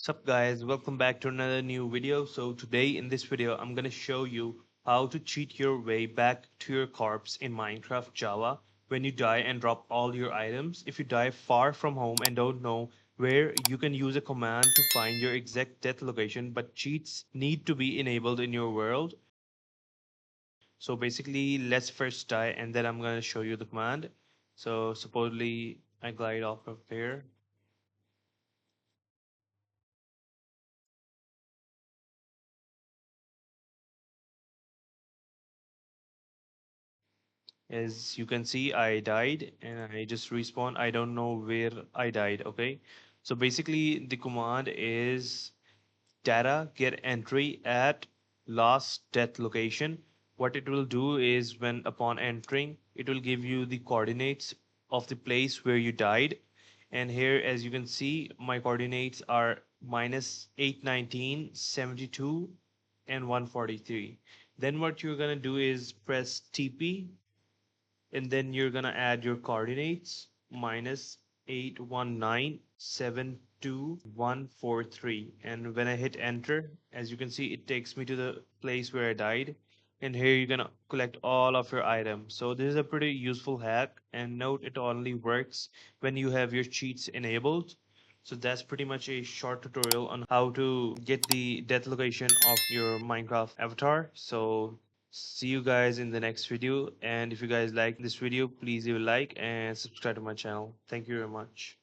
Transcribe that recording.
Sup guys, welcome back to another new video. So today in this video I'm gonna show you how to cheat your way back to your corpse in Minecraft Java when you die and drop all your items. If you die far from home and don't know where, you can use a command to find your exact death location, but cheats need to be enabled in your world. So basically let's first die and then I'm gonna show you the command. So supposedly I glide off of here. As you can see, I died and I just respawned. I don't know where I died. Okay. So basically the command is data get entry at last death location. What it will do is when upon entering, it will give you the coordinates of the place where you died. And here, as you can see, my coordinates are minus 819, 72, and 143. Then what you're gonna do is press TP and then you're gonna add your coordinates minus 819724143, and when I hit enter, as you can see, it takes me to the place where I died, and here you're gonna collect all of your items. So this is a pretty useful hack, and note it only works when you have your cheats enabled. So that's pretty much a short tutorial on how to get the death location of your Minecraft avatar. So see you guys in the next video, and if you guys like this video, please leave a like and subscribe to my channel. Thank you very much.